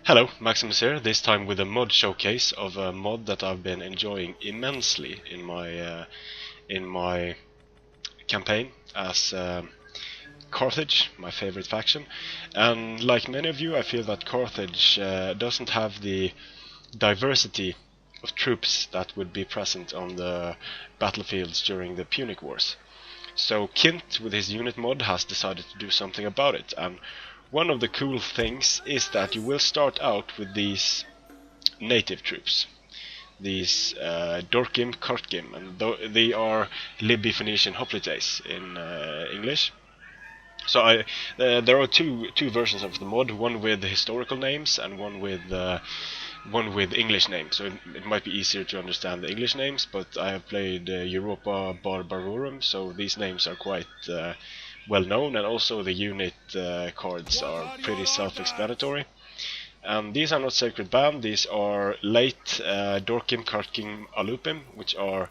Hello, Maximus here, this time with a mod showcase of a mod that I've been enjoying immensely in my campaign as Carthage, my favorite faction. And like many of you, I feel that Carthage doesn't have the diversity of troops that would be present on the battlefields during the Punic Wars. So Kint, with his unit mod, has decided to do something about it, and one of the cool things is that you will start out with these native troops, these Dorkim Kartkim, and they are Libby Phoenician hoplites in English. So there are two versions of the mod, one with historical names and one with English names. So it might be easier to understand the English names, but I have played Europa Barbarorum, so these names are quite well known, and also the unit cards are pretty self-explanatory. And these are not Sacred Band, these are late Dorkim Kartkim Alupim, which are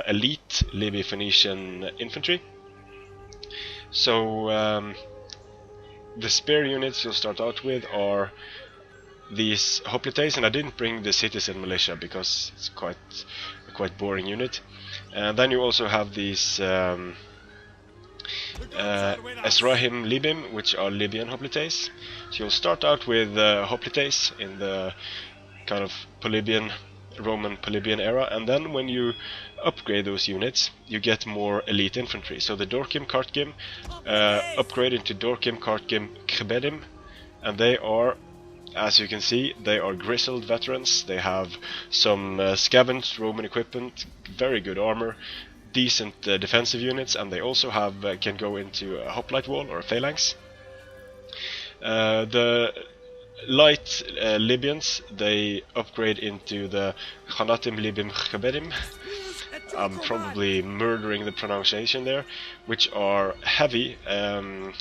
elite Libby Phoenician infantry. So the spear units you'll start out with are these hoplites, and I didn't bring the citizen militia because it's a quite boring unit. And then you also have these Esrahim Libim, which are Libyan hoplites. So you'll start out with hoplites in the kind of Roman Polybian era, and then when you upgrade those units, you get more elite infantry. So the Dorkim Kartkim upgrade into Dorkim Kartkim Khbedim, and they are, as you can see, they are grizzled veterans. They have some scavenged Roman equipment, very good armor, decent defensive units, and they also have can go into a hoplite wall or a phalanx. The light Libyans, they upgrade into the Khanatim Libim Khaberim. I'm probably murdering the pronunciation there, which are heavy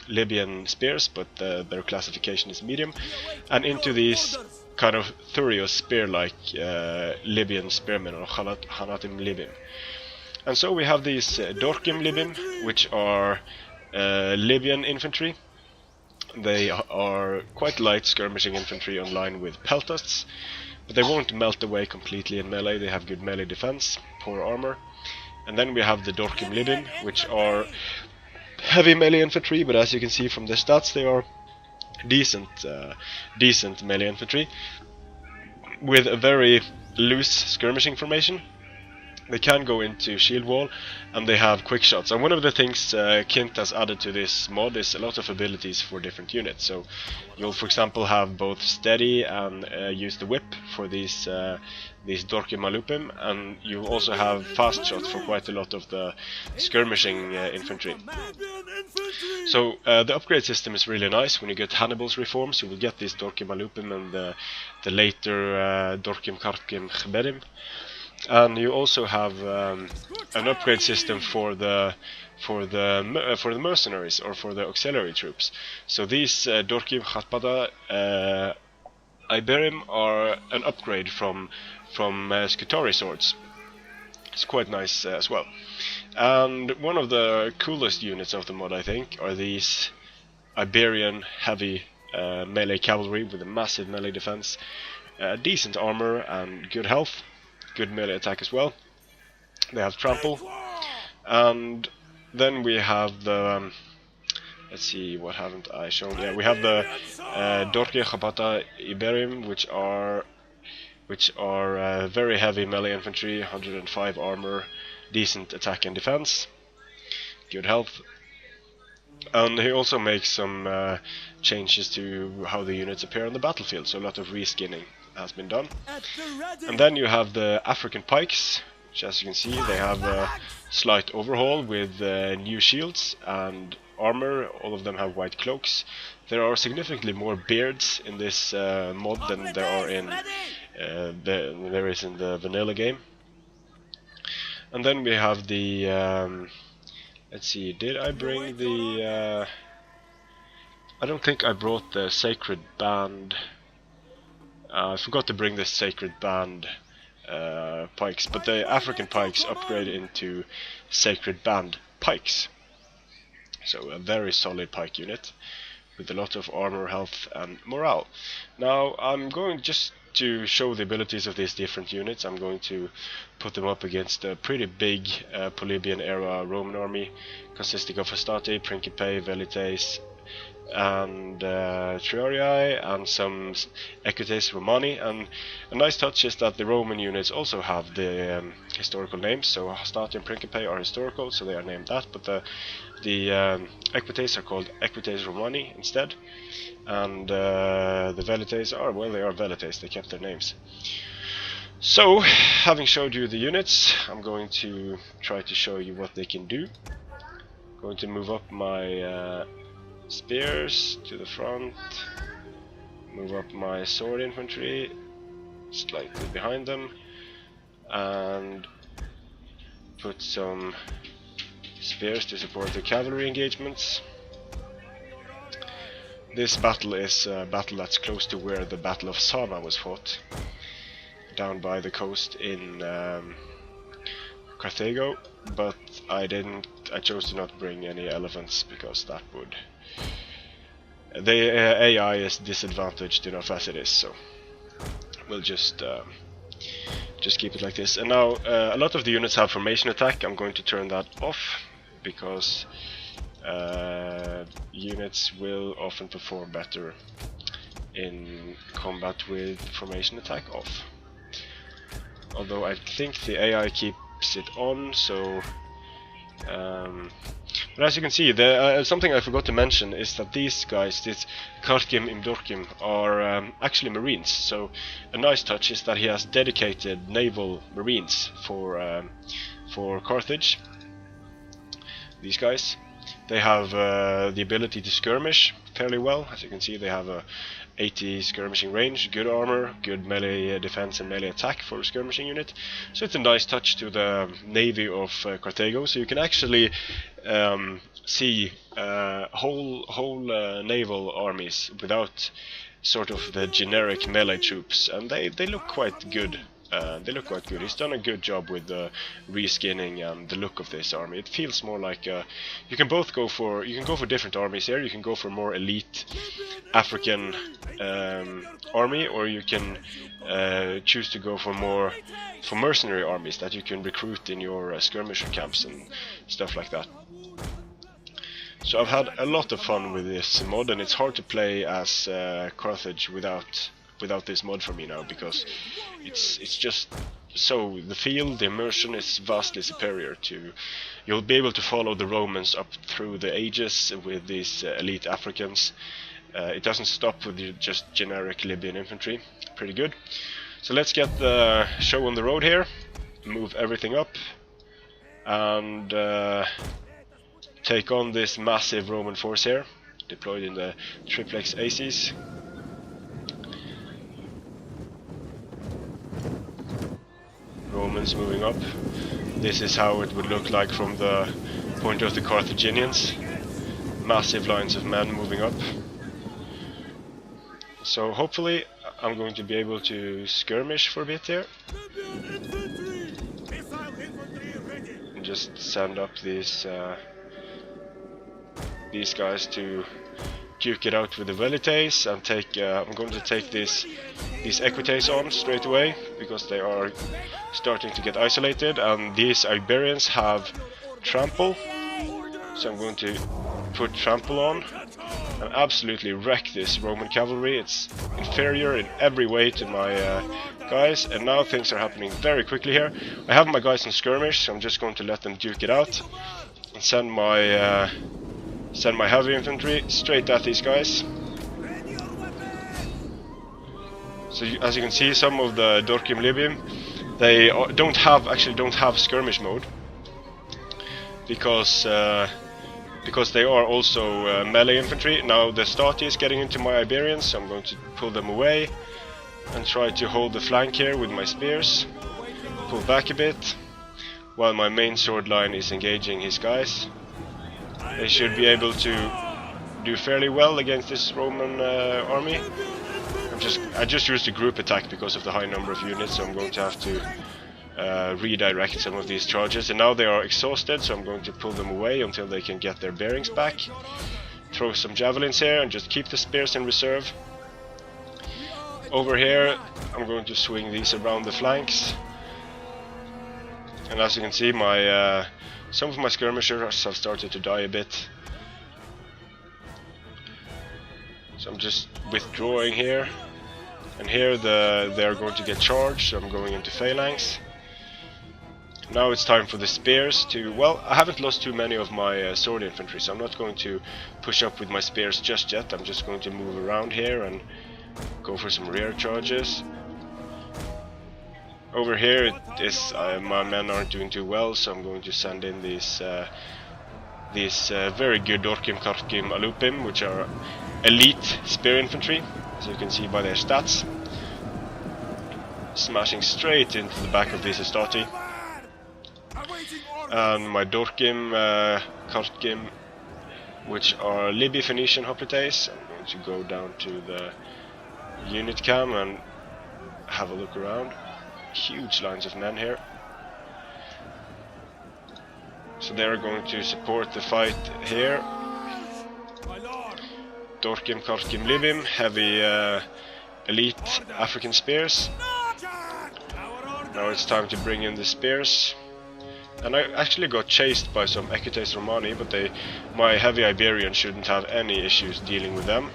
Libyan spears, but their classification is medium, and into these kind of Thurios spear-like Libyan spearmen, or Khanatim Libim. And so we have these Dorkim Libim, which are Libyan infantry. They are quite light skirmishing infantry on line with peltasts, but they won't melt away completely in melee. They have good melee defense, poor armor. And then we have the Dorkim Libim, which are heavy melee infantry, but as you can see from their stats, they are decent melee infantry with a very loose skirmishing formation. They can go into shield wall, and they have quick shots. And one of the things Kint has added to this mod is a lot of abilities for different units. So you'll, for example, have both steady and use the whip for these Dorkim Alupim, and you'll also have fast shots for quite a lot of the skirmishing infantry. So the upgrade system is really nice. When you get Hannibal's reforms, you will get these Dorkim Alupim and the later Dorkim Kartkim Khberim. And you also have an upgrade system for the mercenaries, or for the auxiliary troops. So these Dorkim Khatpada Iberim are an upgrade from Skutari swords. It's quite nice as well. And one of the coolest units of the mod, I think, are these Iberian heavy melee cavalry with a massive melee defense, decent armor and good health. Good melee attack as well. They have trample, and then we have the let's see, what haven't I shown? Yeah, we have the Dorke Khabata Iberim, which are very heavy melee infantry, 105 armor, decent attack and defense, good health. And he also makes some changes to how the units appear on the battlefield, so a lot of reskinning has been done. And then you have the African pikes, which, as you can see, they have a slight overhaul with new shields and armor. All of them have white cloaks. There are significantly more beards in this mod than there are in there is in the vanilla game. And then we have the let's see, did I bring the I don't think I brought the Sacred Band. I forgot to bring the Sacred Band pikes, but the African pikes upgrade into Sacred Band pikes. So a very solid pike unit with a lot of armor, health and morale. Now I'm going just to show the abilities of these different units. I'm going to put them up against a pretty big Polybian era Roman army consisting of Hastati, Principe, Velites and Triorii and some Equites Romani. And a nice touch is that the Roman units also have the historical names, so Hastati and Principe are historical, so they are named that, but the Equites are called Equites Romani instead, and the Velites are, well, they are Velites, they kept their names. So, having showed you the units, I'm going to try to show you what they can do. I'm going to move up my spears to the front, move up my sword infantry slightly behind them, and put some spears to support the cavalry engagements. This battle is a battle that's close to where the Battle of Zama was fought, down by the coast in Carthage, but I chose to not bring any elephants because that would... The AI is disadvantaged enough as it is, so we'll just keep it like this. And now a lot of the units have formation attack. I'm going to turn that off because units will often perform better in combat with formation attack off. Although I think the AI keeps it on, so but as you can see, something I forgot to mention is that these guys, this Karkim Imdorkim, are actually marines. So a nice touch is that he has dedicated naval marines for Carthage. These guys, they have the ability to skirmish fairly well. As you can see, they have a 80 skirmishing range, good armor, good melee defense and melee attack for a skirmishing unit. So it's a nice touch to the navy of Carthago. So you can actually see whole naval armies without sort of the generic melee troops, and they look quite good. He's done a good job with the reskinning and the look of this army. It feels more like you can go for different armies here. You can go for more elite African army, or you can choose to go for mercenary armies that you can recruit in your skirmisher camps and stuff like that. So I've had a lot of fun with this mod, and it's hard to play as Carthage without this mod for me now, because it's just so the immersion is vastly superior to. You'll be able to follow the Romans up through the ages with these elite Africans. It doesn't stop with just generic Libyan infantry. Pretty good. So let's get the show on the road here, move everything up, and take on this massive Roman force here, deployed in the triplex aces. Romans moving up. This is how it would look like from the point of the Carthaginians. Massive lines of men moving up. So hopefully I'm going to be able to skirmish for a bit here. And just send up these guys to duke it out with the Velites, and I'm going to take these Equites on straight away, because they are starting to get isolated, and these Iberians have trample, so I'm going to put trample on and absolutely wreck this Roman cavalry. It's inferior in every way to my guys, and now things are happening very quickly here. I have my guys in skirmish, so I'm just going to let them duke it out and send my heavy infantry straight at these guys. So as you can see, some of the Dorkim Libim, they don't have skirmish mode, because they are also melee infantry. Now the Stati is getting into my Iberians, so I'm going to pull them away and try to hold the flank here with my spears. Pull back a bit while my main sword line is engaging his guys. They should be able to do fairly well against this Roman army. I just used a group attack because of the high number of units, so I'm going to have to redirect some of these charges. And now they are exhausted, so I'm going to pull them away until they can get their bearings back. throw some javelins here and just keep the spears in reserve. Over here I'm going to swing these around the flanks, and as you can see, my some of my skirmishers have started to die a bit, so I'm just withdrawing here. And here they're going to get charged, so I'm going into phalanx. Now it's time for the spears to... Well, I haven't lost too many of my sword infantry, so I'm not going to push up with my spears just yet. I'm just going to move around here and go for some rear charges. Over here my men aren't doing too well, so I'm going to send in these very good Dorkim, Karkim, Alupim, which are elite spear infantry, as you can see by their stats. Smashing straight into the back of these Estati. And my Dorkim, Karkim, which are Libby Phoenician Hoplites. I'm going to go down to the unit cam and have a look around. Huge lines of men here. So they're going to support the fight here. Dorkim, Karkim, Libim, heavy elite African spears. Now it's time to bring in the spears. And I actually got chased by some Equites Romani, but my heavy Iberian shouldn't have any issues dealing with them.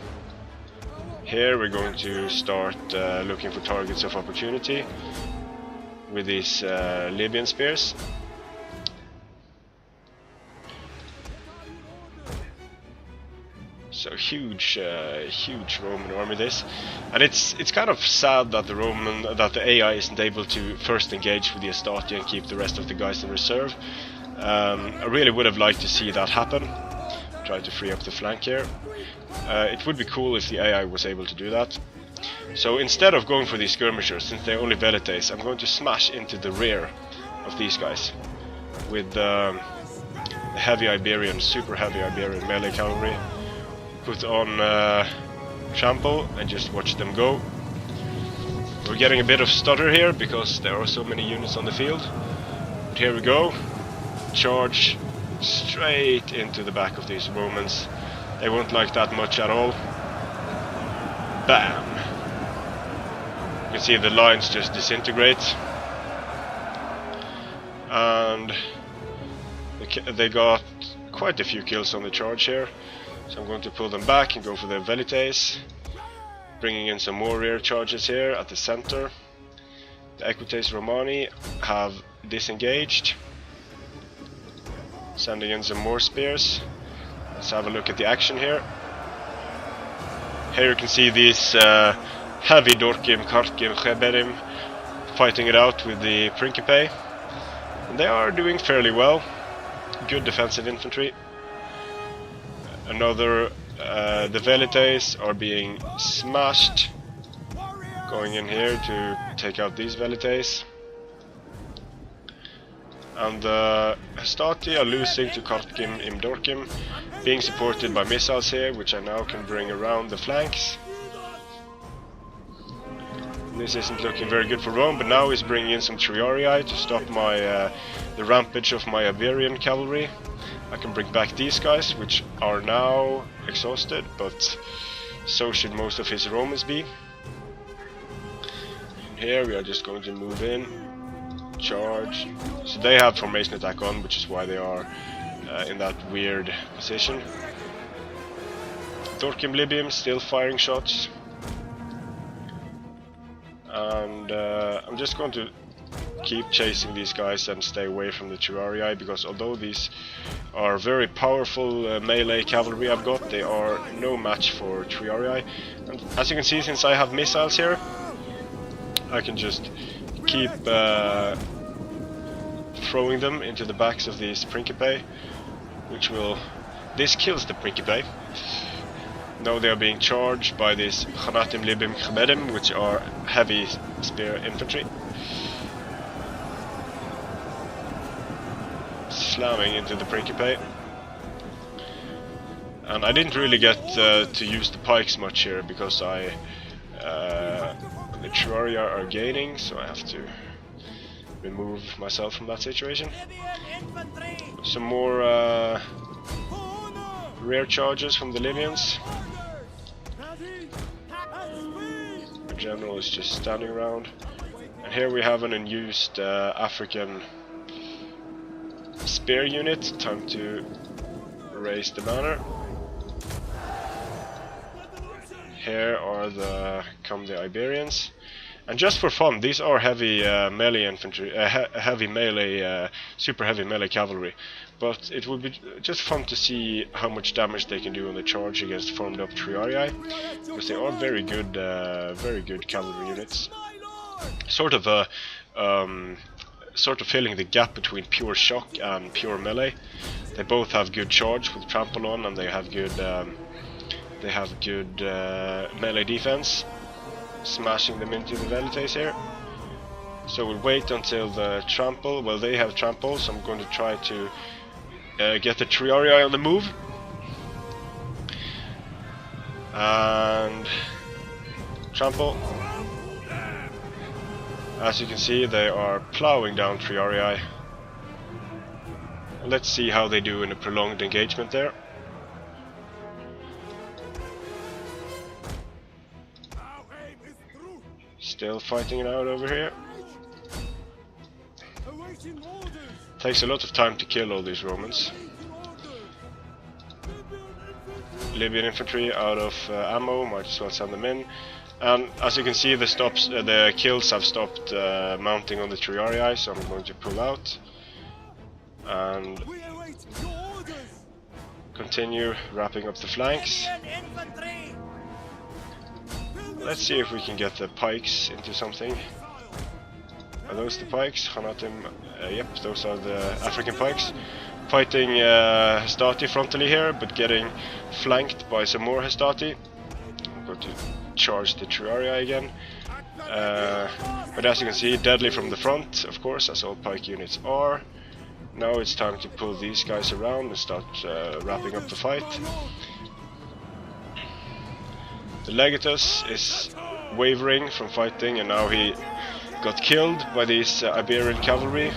Here we're going to start looking for targets of opportunity with these Libyan spears. So huge Roman army this, and it's kind of sad that the AI isn't able to first engage with the Astati and keep the rest of the guys in reserve. I really would have liked to see that happen. Try to free up the flank here. It would be cool if the AI was able to do that. So instead of going for these skirmishers, since they're only velites, I'm going to smash into the rear of these guys with the heavy Iberian, super heavy Iberian melee cavalry. Put on trample and just watch them go. We're getting a bit of stutter here because there are so many units on the field. But here we go. Charge straight into the back of these Romans. They won't like that much at all. Bam! You can see the lines just disintegrate. And they got quite a few kills on the charge here. So I'm going to pull them back and go for the velites, bringing in some more rear charges here at the center. The Equites Romani have disengaged, sending in some more spears. Let's have a look at the action here. Here you can see these heavy Dorkim, Karkim, Cheberim fighting it out with the Principe. And they are doing fairly well. Good defensive infantry. Another, the velites are being smashed. Going in here to take out these velites. And the Hastati are losing to Karkim im Dorkim, being supported by missiles here, which I now can bring around the flanks. This isn't looking very good for Rome, but now he's bringing in some Triarii to stop the rampage of my Iberian cavalry. I can bring back these guys, which are now exhausted, but so should most of his Romans be. Here we are just going to move in, charge. So they have formation attack on, which is why they are in that weird position. Dorkim Libyum still firing shots. And I'm just going to keep chasing these guys and stay away from the Triarii, because although these are very powerful melee cavalry I've got, they are no match for Triarii. And as you can see, since I have missiles here, I can just keep throwing them into the backs of these Principe, which will... This kills the Principe. Now they are being charged by these Khanatim Libim Khmedim, which are heavy spear infantry. Slamming into the Principe. And I didn't really get to use the pikes much here because the Triarii are gaining, so I have to remove myself from that situation. Some more rear charges from the Libyans. The general is just standing around. And here we have an unused African spear unit. Time to raise the banner. Here come the Iberians. And just for fun, these are heavy melee infantry, super heavy melee cavalry. But it would be just fun to see how much damage they can do on the charge against formed up Triarii, because they are very good cavalry units. Sort of filling the gap between pure shock and pure melee. They both have good charge with trample on, and they have good melee defense, smashing them into the velites here. So we'll wait until the trample. Well, they have trample, so I'm going to try to get the Triarii on the move. And trample. As you can see, they are plowing down Triarii. Let's see how they do in a prolonged engagement there. Still fighting it out over here. Takes a lot of time to kill all these Romans. Libyan infantry out of ammo, might as well send them in. And as you can see, the kills have stopped mounting on the Triarii, so I'm going to pull out and continue wrapping up the flanks. Let's see if we can get the pikes into something. Are those the pikes? Hanatim, yep, those are the African pikes. Fighting Hastati frontally here, but getting flanked by some more Hastati. I'm going to charge the Triarii again. But as you can see, deadly from the front, of course, as all pike units are. Now it's time to pull these guys around and start wrapping up the fight. The Legatus is wavering from fighting, and now he got killed by these Iberian cavalry.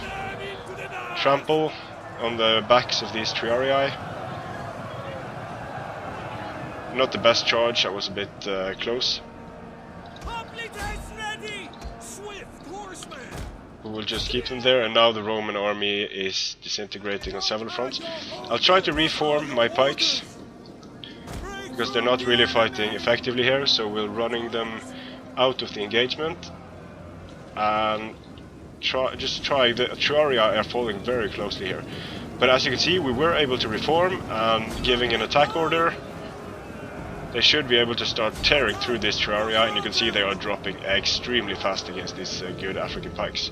Trample on the backs of these Triarii. Not the best charge, I was a bit close. We will just keep them there, and now the Roman army is disintegrating on several fronts. I'll try to reform my pikes, because they're not really fighting effectively here, so we're running them out of the engagement. And the Triarii are falling very closely here. But as you can see, we were able to reform, and giving an attack order, they should be able to start tearing through this Triarii, and you can see they are dropping extremely fast against these good African pikes.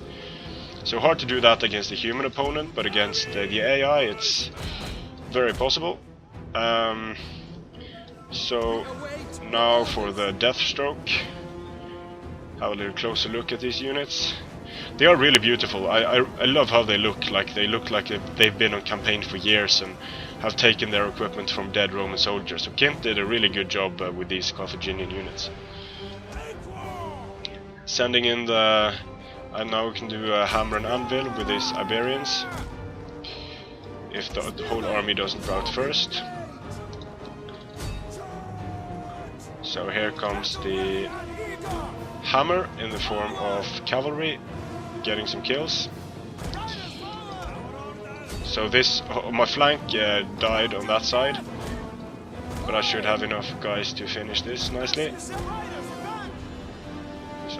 So hard to do that against a human opponent, but against the AI it's very possible. So now for the death stroke. Have a little closer look at these units. They are really beautiful. I love how they look. They look like they've been on campaign for years and have taken their equipment from dead Roman soldiers. So Kint did a really good job with these Carthaginian units. Sending in the... and now we can do a hammer and anvil with these Iberians. If the whole army doesn't rout first. So here comes the hammer in the form of cavalry, getting some kills. So this, my flank died on that side, but I should have enough guys to finish this nicely. So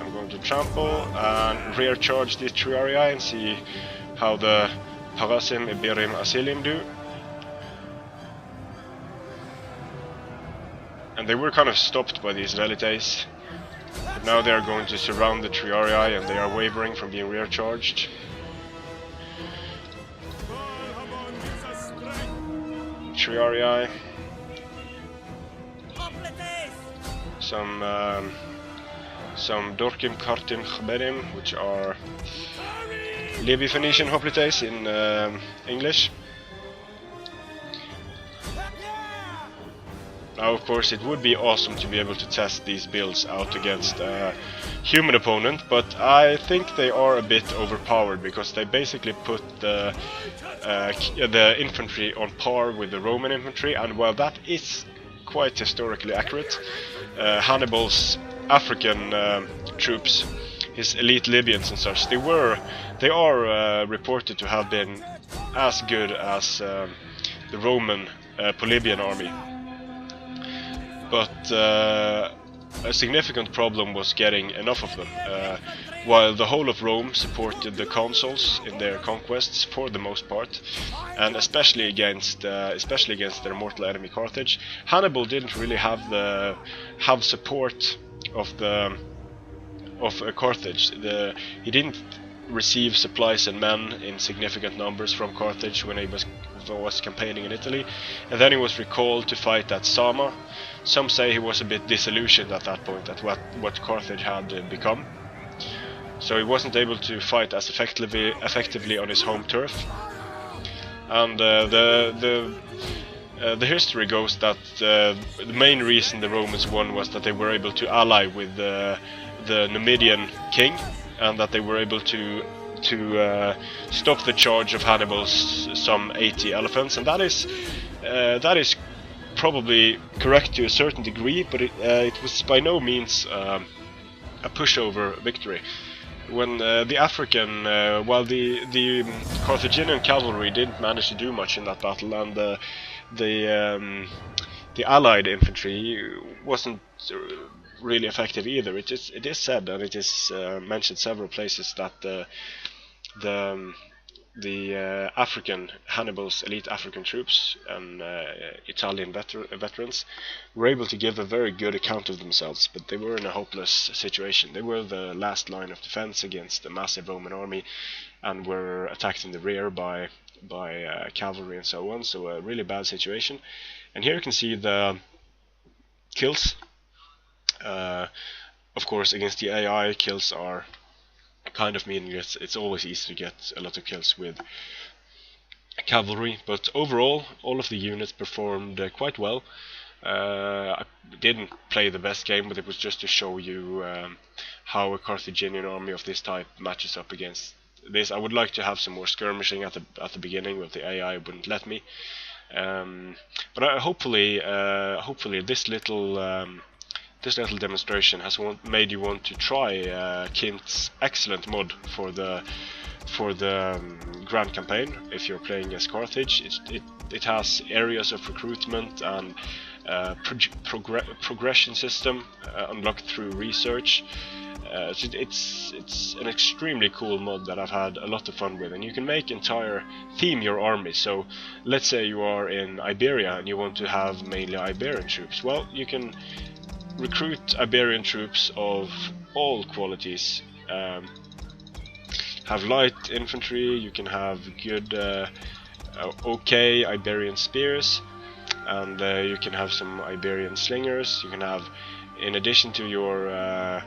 I'm going to trample and rear charge the Triarii and see how the Parasim, Iberim, Asilim do. And they were kind of stopped by these velites. But now they are going to surround the Triarii, and they are wavering from being rear charged. Triarii. Some Dorkim, Kartim, Khberim, which are Libya-Phoenician hoplites in English. Now, of course, it would be awesome to be able to test these builds out against a human opponent, but I think they are a bit overpowered because they basically put the infantry on par with the Roman infantry, and while that is quite historically accurate, Hannibal's African troops, his elite Libyans and such, they are reported to have been as good as the Roman Polybian army. But a significant problem was getting enough of them. While the whole of Rome supported the consuls in their conquests for the most part, and especially against their mortal enemy Carthage, Hannibal didn't really have support of Carthage. He didn't receive supplies and men in significant numbers from Carthage when he was campaigning in Italy, and then he was recalled to fight at Sama. Some say he was a bit disillusioned at that point at what Carthage had become, so he wasn't able to fight as effectively on his home turf. And the history goes that the main reason the Romans won was that they were able to ally with the Numidian king, and that they were able to stop the charge of Hannibal's some 80 elephants, and that is probably correct to a certain degree, but it was by no means a pushover victory. When the African, while the Carthaginian cavalry didn't manage to do much in that battle, and the allied infantry wasn't really effective either. It is said, and it is mentioned several places, that the African, Hannibal's elite African troops and Italian veterans were able to give a very good account of themselves, but they were in a hopeless situation. They were the last line of defense against the massive Roman army, and were attacked in the rear by cavalry and so on, so a really bad situation. And here you can see the kills. Of course, against the AI, kills are kind of meaningless. It's always easy to get a lot of kills with cavalry, but overall all of the units performed quite well. I didn't play the best game, but it was just to show you how a Carthaginian army of this type matches up against this. I would like to have some more skirmishing at the beginning, but the AI wouldn't let me. But hopefully this little demonstration has made you want to try Kint's excellent mod for the Grand Campaign. If you're playing as Carthage, it has areas of recruitment and progression system unlocked through research. So it's an extremely cool mod that I've had a lot of fun with, and you can theme your army. So let's say you are in Iberia and you want to have mainly Iberian troops. Well, you can recruit Iberian troops of all qualities. Have light infantry, you can have good okay Iberian spears, and you can have some Iberian slingers. You can have, in addition to your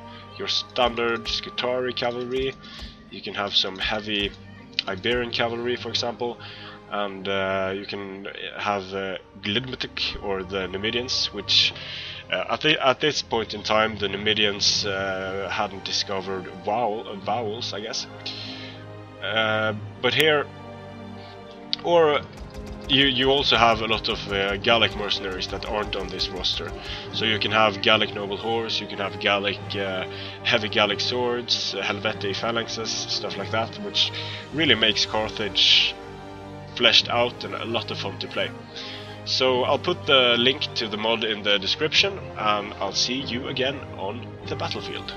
standard Scutari cavalry, you can have some heavy Iberian cavalry, for example, and you can have Glidmatic, or the Numidians, which at this point in time the Numidians hadn't discovered vowels, I guess. But here, or you also have a lot of Gallic mercenaries that aren't on this roster. So you can have Gallic noble horse, you can have Gallic heavy Gallic swords, Helvetii phalanxes, stuff like that, which really makes Carthage fleshed out and a lot of fun to play. So I'll put the link to the mod in the description, and I'll see you again on the battlefield.